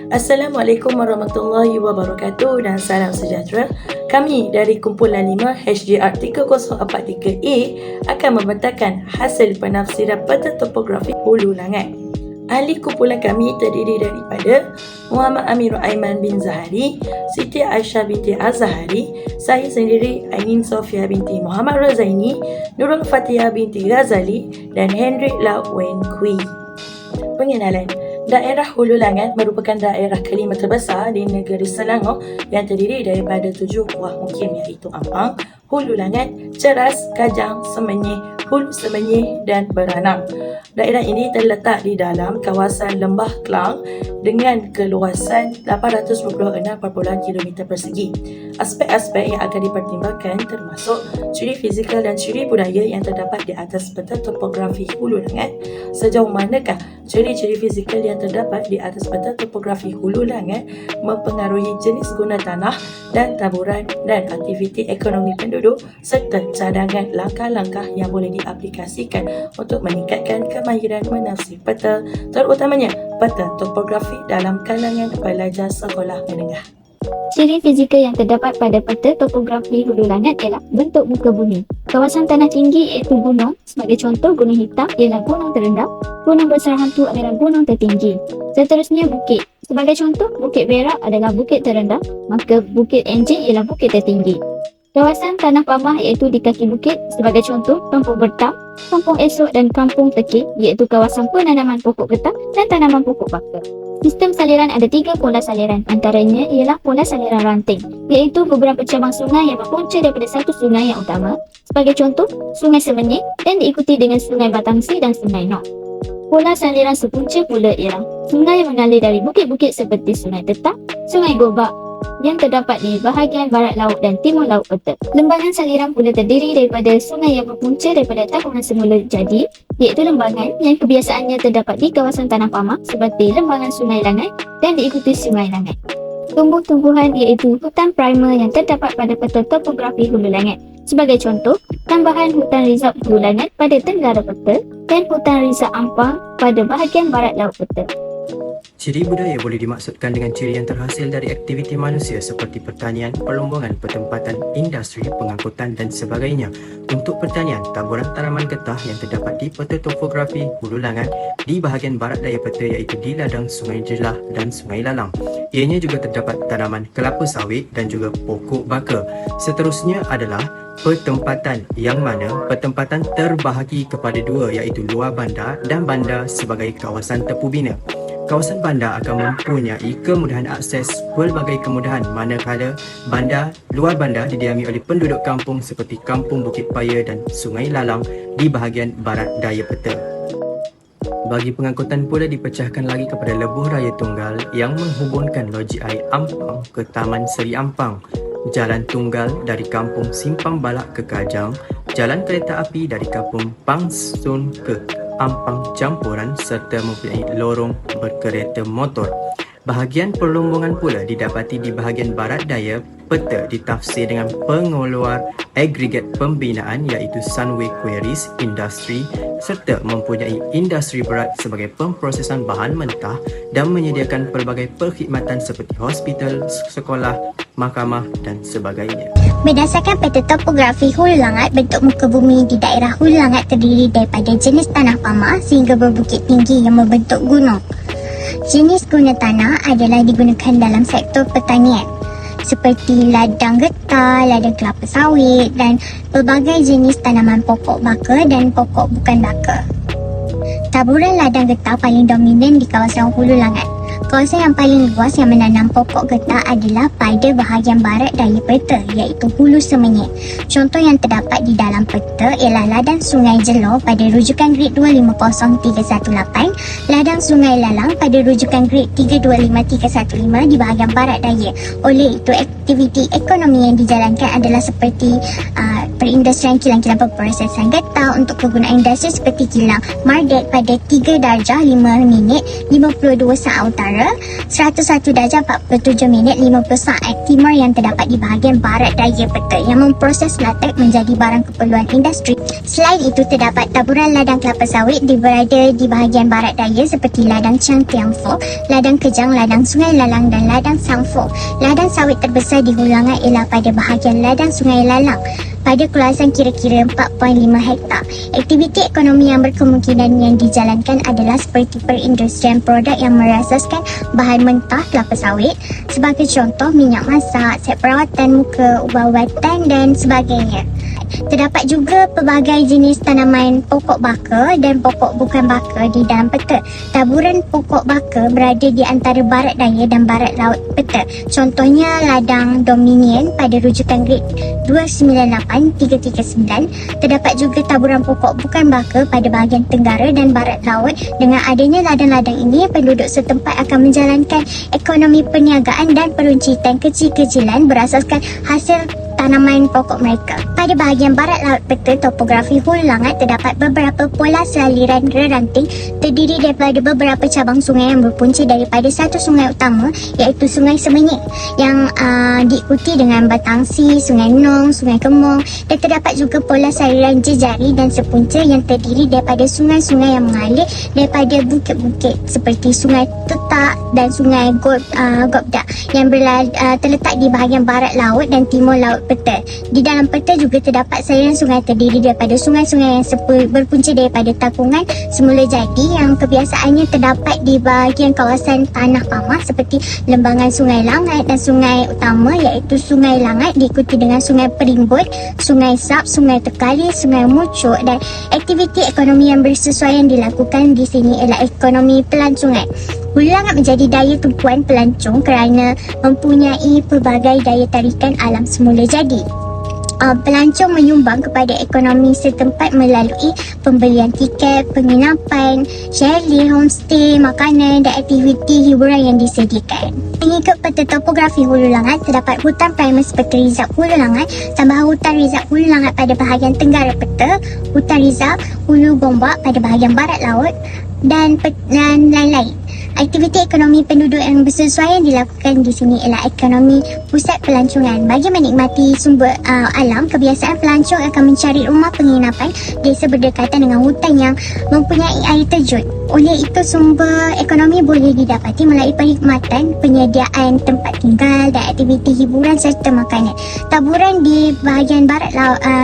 Assalamualaikum warahmatullahi wabarakatuh dan salam sejahtera. Kami dari kumpulan 5 HJR 3043A akan membentangkan hasil penafsiran peta topografi Hulu Langat. Ahli kumpulan kami terdiri daripada Muhammad Amirul Aiman bin Zahari, Siti Aisyah binti Azhari, saya sendiri Ainin Sofia binti Muhammad Razaini, Nurul Fatihah binti Ghazali dan Henry Lau Wen Kui. Pengenalan. Daerah Hulu Langat merupakan daerah kelima terbesar di negeri Selangor yang terdiri daripada 7 buah mukim iaitu Ampang, Hulu Langat, Ceras, Kajang, Semenyih, Hulu Semenyih dan Beranang. Daerah ini terletak di dalam kawasan Lembah Kelang dengan keluasan 826.4 km persegi. Aspek-aspek yang akan dipertimbangkan termasuk ciri fizikal dan ciri budaya yang terdapat di atas peta topografi Hulu Langat. Sejauh manakah ciri-ciri fizikal yang terdapat di atas peta topografi Hulu Langat mempengaruhi jenis guna tanah dan taburan dan aktiviti ekonomi penduduk serta cadangan langkah-langkah yang boleh diaplikasikan untuk meningkatkan kemahiran menafsir peta, terutamanya peta topografi dalam kalangan pelajar sekolah menengah. Ciri fizikal yang terdapat pada peta topografi Hulu Langat ialah bentuk muka bumi. Kawasan tanah tinggi iaitu gunung, sebagai contoh Gunung Hitam ialah gunung terendah, Gunung Besar Hantu adalah gunung tertinggi. Seterusnya bukit. Sebagai contoh, Bukit Berak adalah bukit terendah, maka Bukit Enjin ialah bukit tertinggi. Kawasan Tanah Pamah iaitu di kaki bukit, sebagai contoh Kampung Bertam, Kampung Esok dan Kampung Tekik iaitu kawasan penanaman pokok getah dan tanaman pokok baka. Sistem saliran ada 3 pola saliran, antaranya ialah pola saliran ranting, iaitu beberapa cabang sungai yang berpunca daripada satu sungai yang utama, sebagai contoh Sungai Semenyih dan diikuti dengan Sungai Batangsi dan Sungai Nok. Pola saliran sepunca pula ialah sungai yang mengalir dari bukit-bukit seperti Sungai Tetap, Sungai Gobak yang terdapat di bahagian barat laut dan timur laut peta. Lembangan saliran pula terdiri daripada sungai yang berpunca daripada taburan semula jadi, iaitu lembangan yang kebiasaannya terdapat di kawasan Tanah Pamah seperti lembangan Sungai Langat dan diikuti Sungai Langat. Tumbuh-tumbuhan iaitu hutan primer yang terdapat pada peta topografi Hulu Langat. Sebagai contoh, tambahan hutan rizab Hulu Langat pada tenggara peta dan hutan rizab Ampang pada bahagian barat laut peta. Ciri budaya boleh dimaksudkan dengan ciri yang terhasil dari aktiviti manusia seperti pertanian, perlombongan, pertempatan, industri, pengangkutan dan sebagainya. Untuk pertanian, taburan tanaman getah yang terdapat di peta topografi Hulu Langat di bahagian barat daya peta iaitu di ladang Sungai Jelah dan Sungai Lalang. Ianya juga terdapat tanaman kelapa sawit dan juga pokok baka. Seterusnya adalah pertempatan yang mana pertempatan terbahagi kepada 2 iaitu luar bandar dan bandar sebagai kawasan tepu bina. Kawasan bandar akan mempunyai kemudahan akses pelbagai kemudahan manakala luar bandar didiami oleh penduduk kampung seperti Kampung Bukit Paya dan Sungai Lalang di bahagian barat daya peta. Bagi pengangkutan pula dipecahkan lagi kepada lebuh raya tunggal yang menghubungkan logik air Ampang ke Taman Seri Ampang, jalan tunggal dari Kampung Simpang Balak ke Kajang, jalan kereta api dari Kampung Pangsun ke Ampang Campuran serta mempunyai lorong berkereta motor. Bahagian perlombongan pula didapati di bahagian barat daya peta ditafsir dengan pengeluar agregat pembinaan iaitu Sunway Quarries Industri serta mempunyai industri berat sebagai pemprosesan bahan mentah dan menyediakan pelbagai perkhidmatan seperti hospital, sekolah, mahkamah dan sebagainya. Berdasarkan peta topografi Hulu Langat, bentuk muka bumi di daerah Hulu Langat terdiri daripada jenis tanah pamah sehingga berbukit tinggi yang membentuk gunung. Jenis guna tanah adalah digunakan dalam sektor pertanian seperti ladang getah, ladang kelapa sawit dan pelbagai jenis tanaman pokok baka dan pokok bukan baka. Taburan ladang getah paling dominan di kawasan Hulu Langat. Kawasan yang paling luas yang menanam pokok getah adalah pada bahagian barat daya peta iaitu Hulu Semenyih. Contoh yang terdapat di dalam peta ialah ladang Sungai Jeloh pada rujukan grid 250318, ladang Sungai Lalang pada rujukan grid 325315 di bahagian barat daya. Oleh itu, aktiviti ekonomi yang dijalankan adalah seperti perindustrian kilang-kilang pemprosesan getah untuk kegunaan industri seperti kilang Mardet pada 3 darjah 5 minit 52 saat utara, 101 darjah 47 minit 50 saat timur yang terdapat di bahagian barat daya peta yang memproses latex menjadi barang keperluan industri. Selain itu, terdapat taburan ladang kelapa sawit berada di bahagian barat daya seperti ladang Chang Tiang Fo, ladang Kejang, ladang Sungai Lalang dan ladang Sang Fo. Ladang sawit terbesar di Hulu Langat ialah pada bahagian ladang Sungai Lalang pada keluasan kira-kira 4.5 hektar. Aktiviti ekonomi yang berkemungkinan yang dijalankan adalah seperti perindustrian produk yang merasaskan bahan mentah kelapa sawit, sebagai contoh minyak masak, set perawatan muka, ubat-ubatan dan sebagainya. Terdapat juga pelbagai jenis tanaman pokok baka dan pokok bukan baka di dalam peta. Taburan pokok baka berada di antara barat daya dan barat laut peta. Contohnya ladang Dominion pada rujukan grade 298339. Terdapat juga taburan pokok bukan baka pada bahagian tenggara dan barat laut. Dengan adanya ladang-ladang ini, penduduk setempat akan menjalankan ekonomi perniagaan dan peruncitan kecil-kecilan berasaskan hasil tanaman pokok mereka. Pada bahagian barat laut peta topografi Hulu Langat terdapat beberapa pola saliran reranting terdiri daripada beberapa cabang sungai yang berpunca daripada satu sungai utama iaitu Sungai Semenyih yang diikuti dengan Batangsi, Sungai Nong, Sungai Kemong, dan terdapat juga pola saliran jejari dan sepunca yang terdiri daripada sungai-sungai yang mengalir daripada bukit-bukit seperti Sungai Tutak dan Sungai Gobda yang terletak di bahagian barat laut dan timur laut peta. Di dalam peta juga terdapat saliran sungai terdiri daripada sungai-sungai yang berpunca daripada Takungan semula jadi yang kebiasaannya terdapat di bahagian kawasan Tanah Pamah seperti lembangan Sungai Langat dan sungai utama iaitu Sungai Langat diikuti dengan Sungai Perimbun, Sungai Sap, Sungai Tekali, Sungai Mucuk, dan aktiviti ekonomi yang bersesuaian dilakukan di sini ialah ekonomi pelancongan. Hulu Langat menjadi daya tumpuan pelancong kerana mempunyai pelbagai daya tarikan alam semula jadi. Pelancong menyumbang kepada ekonomi setempat melalui pembelian tiket, penginapan, chalet, homestay, makanan dan aktiviti hiburan yang disediakan. Mengikut peta topografi Hulu Langat, terdapat hutan primer seperti Rizab Hulu Langat, tambahan hutan Rizab Hulu Langat pada bahagian tenggara peta, hutan Rizab Hulu Gombak pada bahagian barat laut dan lain-lain. Aktiviti ekonomi penduduk yang bersesuaian dilakukan di sini ialah ekonomi pusat pelancongan. Bagi menikmati sumber alam, kebiasaan pelancong akan mencari rumah penginapan desa berdekatan dengan hutan yang mempunyai air terjun. Oleh itu, sumber ekonomi boleh didapati melalui perkhidmatan, penyediaan tempat tinggal dan aktiviti hiburan serta makanan. Taburan di bahagian barat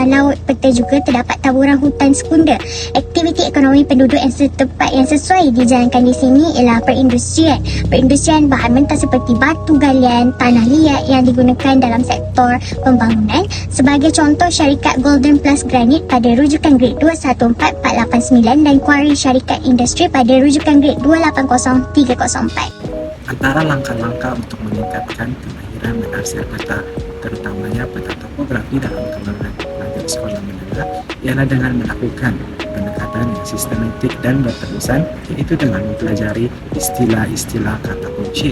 laut peta juga terdapat taburan hutan sekunder. Aktiviti ekonomi penduduk yang setempat yang sesuai dijalankan di sini ialah perindustrian bahan mentah seperti batu galian, tanah liat yang digunakan dalam sektor pembangunan. Sebagai contoh, syarikat Golden Plus Granite pada rujukan grade 214489 dan kuari syarikat industri pada rujukan grade 280304. Antara langkah-langkah untuk meningkatkan kemahiran menafsir peta, terutamanya peta topografi dalam kembangan pelajar sekolah menengah, ialah dengan melakukan pendekatan yang sistematik dan berterusan, yaitu dengan mempelajari istilah-istilah kata kunci.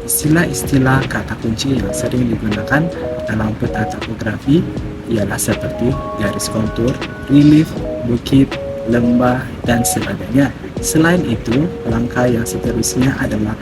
Istilah-istilah kata kunci yang sering digunakan dalam peta topografi ialah seperti garis kontur, relief, bukit, lembah, dan sebagainya. Selain itu, langkah yang seterusnya adalah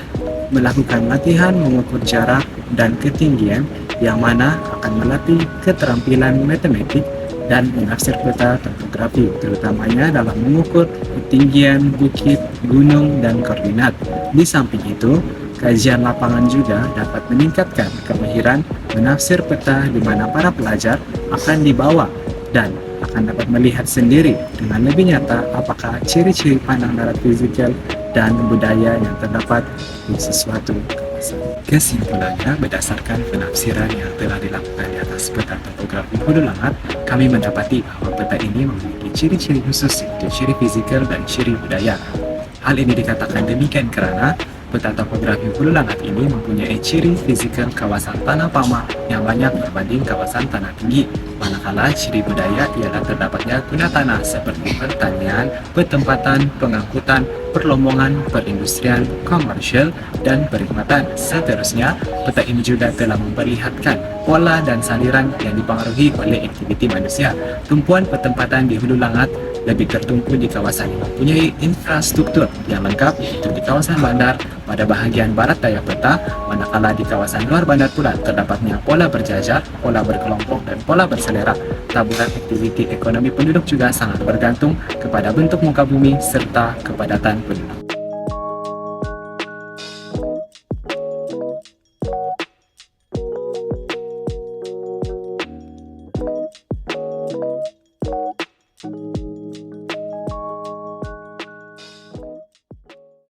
melakukan latihan mengukur jarak dan ketinggian yang mana akan melatih keterampilan matematik dan menafsir peta topografi, terutamanya dalam mengukur ketinggian bukit, gunung, dan koordinat. Di samping itu, kajian lapangan juga dapat meningkatkan kemahiran menafsir peta di mana para pelajar akan dibawa dan akan dapat melihat sendiri dengan lebih nyata apakah ciri-ciri pandang darat fisikal dan budaya yang terdapat di sesuatu kawasan. Kesimpulannya, berdasarkan penafsiran yang telah dilakukan di atas peta topografi Hulu Langat, kami mendapati bahwa peta ini memiliki ciri-ciri khusus yaitu ciri fisikal dan ciri budaya. Hal ini dikatakan demikian kerana peta topografi Hulu Langat ini mempunyai ciri fisikal kawasan tanah pamah yang banyak berbanding kawasan tanah tinggi, manakala ciri budaya ialah terdapatnya guna tanah seperti pertanian, pertempatan, pengangkutan, perlombongan, perindustrian, komersial, dan perkhidmatan. Seterusnya, peta ini juga telah memperlihatkan pola dan saliran yang dipengaruhi oleh aktiviti manusia. Tumpuan pertempatan di Hulu Langat lebih tertumpu di kawasan yang mempunyai infrastruktur yang lengkap, yaitu di kawasan bandar pada bahagian barat daya peta, manakala di kawasan luar bandar pula terdapatnya pola berjajar, pola berkelompok dan pola berselera. Taburan aktiviti ekonomi penduduk juga sangat bergantung kepada bentuk muka bumi serta kepadatan penduduk.